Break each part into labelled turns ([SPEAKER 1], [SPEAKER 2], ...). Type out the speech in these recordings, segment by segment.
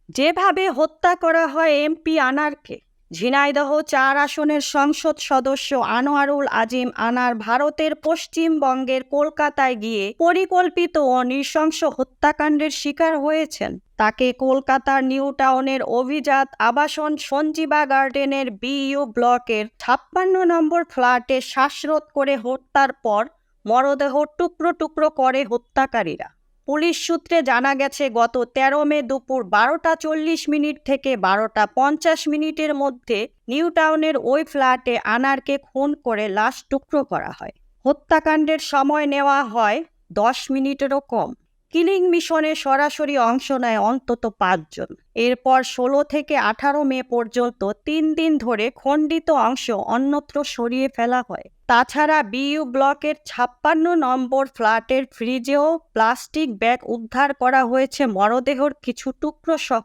[SPEAKER 1] যেভাবে হত্যা করা হয় এমপি আনারকে, ঝিনাইদহ ৪ আসনের সংসদ সদস্য আনোয়ারুল আজিম আনার ভারতের পশ্চিমবঙ্গের কলকাতায় গিয়ে পরিকল্পিত ও নৃশংস হত্যাকাণ্ডের শিকার হয়েছেন। তাকে কলকাতার নিউ টাউনের অভিজাত আবাসন সঞ্জীবা গার্ডেনের বিইউ ব্লকের ৫৬ নম্বর ফ্ল্যাটে শ্বাসরোধ করে হত্যার পর মরদেহ টুকরো টুকরো করে হত্যাকারীরা। পুলিশ সূত্রে জানা গেছে, গত ১৩ মে দুপুর ১২টা ৪০ থেকে ১২টা ৫০ মধ্যে নিউ টাউনের ওই ফ্ল্যাটে আনারকে খুন করে লাশ টুকরো করা হয়। হত্যাকাণ্ডের সময় নেওয়া হয় ১০ মিনিটেরও কম। কিলিং মিশনে সরাসরি অংশ নেয় অন্তত ৫ জন। এরপর ১৬ থেকে ১৮ মে পর্যন্ত ৩ দিন ধরে খণ্ডিত অংশ অন্যত্র সরিয়ে ফেলা হয়। তাছাড়া বিইউ ব্লকের ৫৬ নম্বর ফ্ল্যাটের ফ্রিজেও প্লাস্টিক ব্যাগ উদ্ধার করা হয়েছে মরদেহর কিছু টুকরো সহ।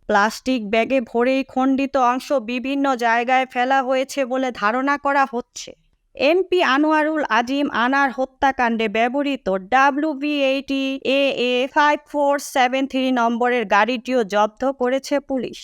[SPEAKER 1] প্লাস্টিক ব্যাগে ভরেই খণ্ডিত অংশ বিভিন্ন জায়গায় ফেলা হয়েছে বলে ধারণা করা হচ্ছে। এমপি আনোয়ারুল আজিম আনার হত্যাকাণ্ডে ব্যবহৃত WV80AA5473 নম্বরের গাড়িটিও জব্দ করেছে পুলিশ।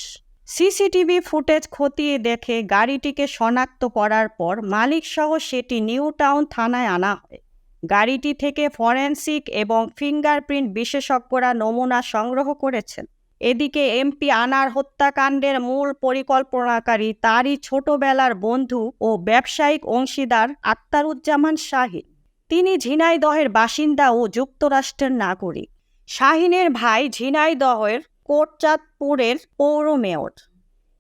[SPEAKER 1] সিসিটিভি ফুটেজ খতিয়ে দেখে গাড়িটিকে শনাক্ত করার পর মালিকসহ সেটি নিউ টাউন থানায় আনা হয়। গাড়িটি থেকে ফরেনসিক এবং ফিঙ্গারপ্রিন্ট বিশেষজ্ঞরা নমুনা সংগ্রহ করেছেন। এদিকে এমপি আনার হত্যাকাণ্ডের মূল পরিকল্পনাকারী তারই ছোটবেলার বন্ধু ও ব্যবসায়িক অংশীদার আক্তারুজ্জামান শাহিন। তিনি ঝিনাইদহের বাসিন্দা ও যুক্তরাষ্ট্রের নাগরিক। শাহিনের ভাই ঝিনাইদহের কোটচাঁদপুরের পৌর মেয়র।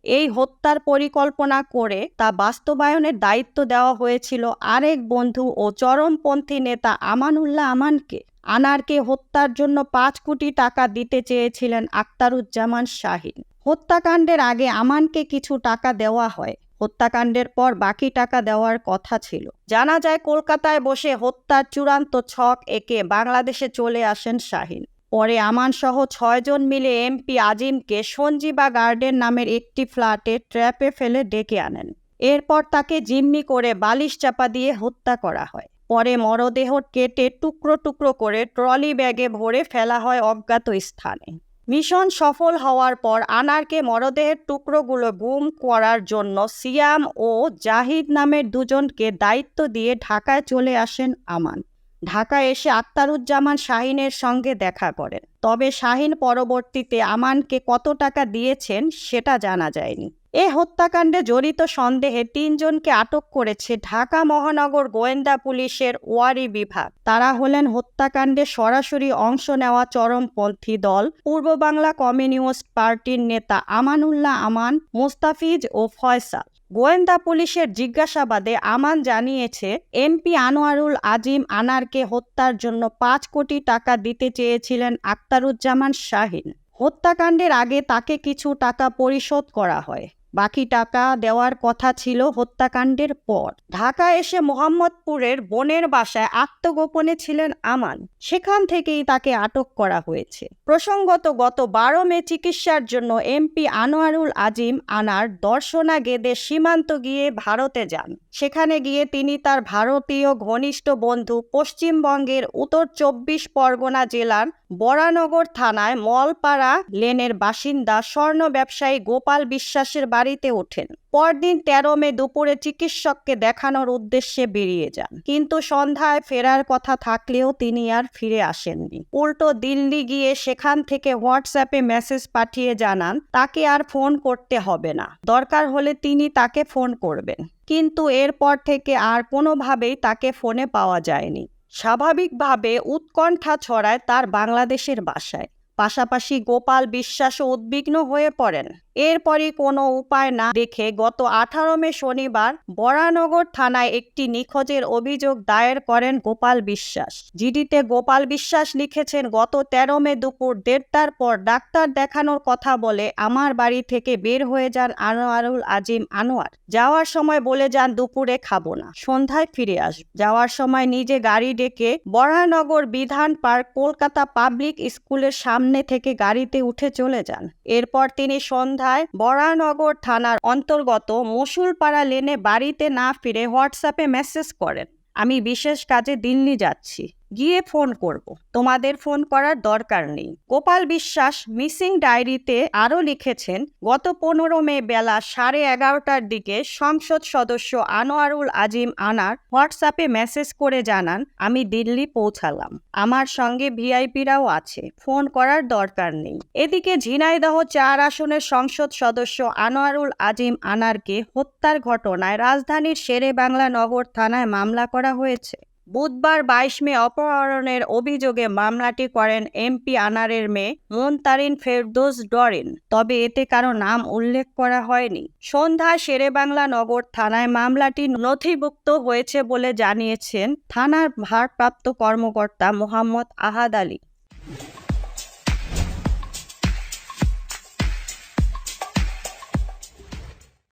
[SPEAKER 1] এই হত্যার পরিকল্পনা করে তা বাস্তবায়নের দায়িত্ব দেওয়া হয়েছিল আরেক বন্ধু ও চরমপন্থী নেতা আমানুল্লাহ আমানকে। আনারকে হত্যার জন্য ৫ কোটি টাকা দিতে চেয়েছিলেন আক্তারুজ্জামান শাহিন। হত্যাকাণ্ডের আগে আমানকে কিছু টাকা দেওয়া হয়। হত্যাকাণ্ডের পর বাকি টাকা দেওয়ার কথা ছিল। জানা যায়, কলকাতায় বসে হত্যার চূড়ান্ত ছক এঁকে বাংলাদেশে চলে আসেন শাহিন। পরে আমানসহ ৬ জন মিলে এমপি আজিমকে সঞ্জীবা গার্ডেন নামের একটি ফ্ল্যাটে ট্র্যাপে ফেলে ডেকে আনেন। এরপর তাকে জিম্মি করে বালিশ চাপা দিয়ে হত্যা করা হয়। পরে মরদেহ কেটে টুকরো টুকরো করে ট্রলি ব্যাগে ভরে ফেলা হয় অজ্ঞাত স্থানে। মিশন সফল হওয়ার পর আনারকে মরদেহের টুকরোগুলো গুম করার জন্য সিয়াম ও জাহিদ নামের ২ জনকে দায়িত্ব দিয়ে ঢাকায় চলে আসেন আমান। ঢাকায় এসে আক্তারুজ্জামান শাহিনের সঙ্গে দেখা করেন। তবে শাহিন পরবর্তীতে আমানকে কত টাকা দিয়েছেন সেটা জানা যায়নি। এ হত্যাকাণ্ডে জড়িত সন্দেহে ৩ জনকে আটক করেছে ঢাকা মহানগর গোয়েন্দা পুলিশের ওয়ারি বিভাগ। তারা হলেন হত্যাকাণ্ডে সরাসরি অংশ নেওয়া চরমপন্থী দল পূর্ব বাংলা কমিউনিস্ট পার্টির নেতা আমানুল্লাহ আমান, মোস্তাফিজ ও ফয়সাল। গোয়েন্দা পুলিশের জিজ্ঞাসাবাদে আমান জানিয়েছে, এমপি আনোয়ারুল আজিম আনারকে হত্যার জন্য ৫ কোটি টাকা দিতে চেয়েছিলেন আক্তারুজ্জামান শাহিন। হত্যাকাণ্ডের আগে তাকে কিছু টাকা পরিশোধ করা হয়। বাকি টাকা দেওয়ার কথা ছিল হত্যাকাণ্ডের পর। ঢাকা এসে মোহাম্মদপুরের বোনের বাসায় আত্মগোপনে ছিলেন আমান। সেখান থেকেই তাকে আটক করা হয়েছে। প্রসঙ্গত, গত ১২ মে চিকিৎসার জন্য এমপি আনোয়ারুল আজিম আনার দর্শনা গেদে সীমান্ত গিয়ে ভারতে যান। সেখানে গিয়ে তিনি তার ভারতীয় ঘনিষ্ঠ বন্ধু পশ্চিমবঙ্গের উত্তর ২৪ পরগনা জেলার বরানগর থানায় মলপাড়া লেনের বাসিন্দা স্বর্ণ ব্যবসায়ী গোপাল বিশ্বাসের বাড়িতে ওঠেন। পরদিন ১৩ মে দুপুরে চিকিৎসককে দেখানোর উদ্দেশ্যে বেরিয়ে যান। কিন্তু সন্ধ্যায় ফেরার কথা থাকলেও তিনি আর ফিরে আসেননি। উল্টো দিল্লি গিয়ে সেখান থেকে হোয়াটসঅ্যাপে মেসেজ পাঠিয়ে জানান তাকে আর ফোন করতে হবে না, দরকার হলে তিনি তাকে ফোন করবেন। কিন্তু এরপর থেকে আর কোনোভাবেই তাকে ফোনে পাওয়া যায়নি। স্বাভাবিকভাবে উৎকণ্ঠা ছড়ায় তার বাংলাদেশের বাসায়। পাশাপাশি গোপাল বিশ্বাসও উদ্বিগ্ন হয়ে পড়েন। এরপরই কোনো উপায় না দেখে গত ১৮ মে শনিবার বরানগর থানায় একটি নিখোঁজের অভিযোগ দায়ের করেন গোপাল বিশ্বাস। জিডিতে গোপাল বিশ্বাস লিখেছেন, গত ১৩ মে দুপুর ১:৩০টার পর ডাক্তার দেখানোর কথা বলে আমার বাড়ি থেকে বের হয়ে যান আনোয়ারুল আজিম আনোয়ার। যাওয়ার সময় বলে যান দুপুরে খাবো না, সন্ধ্যায় ফিরে আসব। যাওয়ার সময় নিজে গাড়ি ডেকে বরানগর বিধান পার্ক কলকাতা পাবলিক স্কুলের সামনে থেকে গাড়িতে উঠে চলে যান। এরপর তিনি সন্ধ্যায় বরানগর থানার অন্তর্গত মশুলপাড়া লেনে বাড়িতে না ফিরে হোয়াটসঅ্যাপে মেসেজ করেন, আমি বিশেষ কাজে দিল্লি যাচ্ছি। গিয়ে ফোন করব, তোমাদের ফোন করার দরকার নেই। গোপাল বিশ্বাস মিসিং ডায়েরিতে আরও লিখেছেন, গত 15 মে বেলা 11:30টার দিকে সংসদ সদস্য আনোয়ারুল আজিম আনার হোয়াটসঅ্যাপে মেসেজ করে জানান, আমি দিল্লি পৌঁছালাম, আমার সঙ্গে ভিআইপিরাও আছে, ফোন করার দরকার নেই। এদিকে ঝিনাইদহ 4 আসনের সংসদ সদস্য আনোয়ারুল আজিম আনারকে হত্যার ঘটনায় রাজধানীর শেরেবাংলা নগর থানায় মামলা করা হয়েছে। বুধবার 22 মে অপহরণের অভিযোগে মামলাটি করেন এমপি আনারের মেয়ে মুনতারিন ফেরদৌস ডরিন, তবে এতে কারো নাম উল্লেখ করা হয়নি। সন্ধ্যায় শেরেবাংলা নগর থানায় মামলাটি নথিভুক্ত হয়েছে বলে জানিয়েছেন থানার ভারপ্রাপ্ত কর্মকর্তা মোহাম্মদ আহাদ আলী।